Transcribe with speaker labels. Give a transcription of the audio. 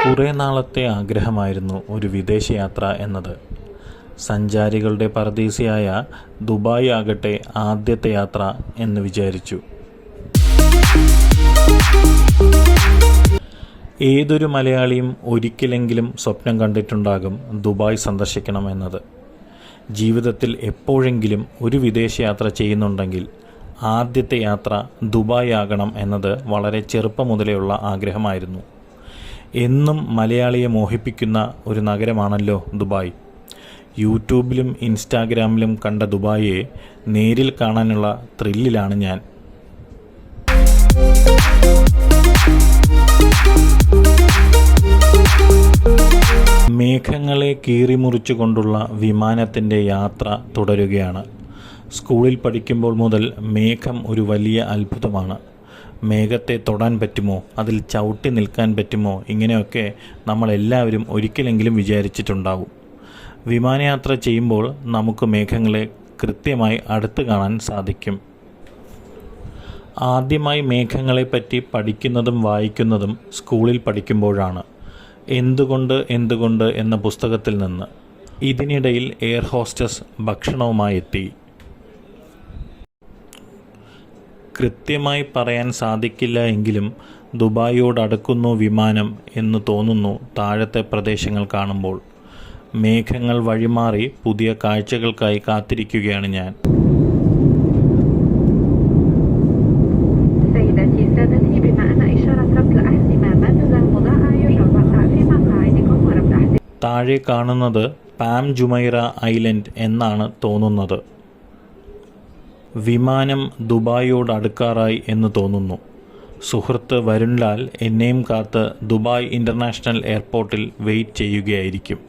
Speaker 1: കുറേ നാളത്തെ ആഗ്രഹമായിരുന്നു ഒരു വിദേശയാത്ര എന്നത്. സഞ്ചാരികളുടെ പറുദീസയായ ദുബായ് ആകട്ടെ ആദ്യത്തെ യാത്ര എന്ന് വിചാരിച്ചു. ഏതൊരു മലയാളിയും ഒരിക്കലെങ്കിലും സ്വപ്നം കണ്ടിട്ടുണ്ടാകും ദുബായ് സന്ദർശിക്കണം എന്നത്. ജീവിതത്തിൽ എപ്പോഴെങ്കിലും ഒരു വിദേശയാത്ര ചെയ്യുന്നുണ്ടെങ്കിൽ ആദ്യത്തെ യാത്ര ദുബായ് ആകണം എന്നത് വളരെ ചെറുപ്പം മുതലെയുള്ള ആഗ്രഹമായിരുന്നു. എന്നും മലയാളിയെ മോഹിപ്പിക്കുന്ന ഒരു നഗരമാണല്ലോ ദുബായ്. യൂട്യൂബിലും ഇൻസ്റ്റാഗ്രാമിലും കണ്ട ദുബായിയെ നേരിൽ കാണാനുള്ള ത്രില്ലിലാണ് ഞാൻ. മേഘങ്ങളെ കീറിമുറിച്ചുകൊണ്ടുള്ള വിമാനത്തിൻ്റെ യാത്ര തുടരുകയാണ്. സ്കൂളിൽ പഠിക്കുമ്പോൾ മുതൽ മേഘം ഒരു വലിയ അത്ഭുതമാണ്. മേഘത്തെ തൊടാൻ പറ്റുമോ, അതിൽ ചവിട്ടി നിൽക്കാൻ പറ്റുമോ, ഇങ്ങനെയൊക്കെ നമ്മളെല്ലാവരും ഒരിക്കലെങ്കിലും വിചാരിച്ചിട്ടുണ്ടാവും. വിമാനയാത്ര ചെയ്യുമ്പോൾ നമുക്ക് മേഘങ്ങളെ കൃത്യമായി അടുത്ത് കാണാൻ സാധിക്കും. ആദ്യമായി മേഘങ്ങളെപ്പറ്റി പഠിക്കുന്നതും വായിക്കുന്നതും സ്കൂളിൽ പഠിക്കുമ്പോഴാണ്. എന്തുകൊണ്ട് എന്ന പുസ്തകത്തിൽ നിന്ന്. ഇതിനിടയിൽ എയർ ഹോസ്റ്റസ് ഭക്ഷണവുമായി എത്തി. കൃത്യമായി പറയാൻ സാധിക്കില്ല എങ്കിലും ദുബായിയോടടുക്കുന്നു വിമാനം എന്ന് തോന്നുന്നു താഴത്തെ പ്രദേശങ്ങൾ കാണുമ്പോൾ. മേഘങ്ങൾ വഴിമാറി പുതിയ കാഴ്ചകൾക്കായി കാത്തിരിക്കുകയാണ് ഞാൻ. താഴെ കാണുന്നത് പാം ജുമൈറ ഐലൻഡ് എന്നാണ് തോന്നുന്നത്. വിമാനം ദുബായിയോട് അടുക്കാറായി എന്ന് തോന്നുന്നു. സുഹൃത്ത് വരുൺലാൽ എന്നെയും കാത്ത് ദുബായ് ഇൻ്റർനാഷണൽ എയർപോർട്ടിൽ വെയിറ്റ് ചെയ്യുകയായിരിക്കും.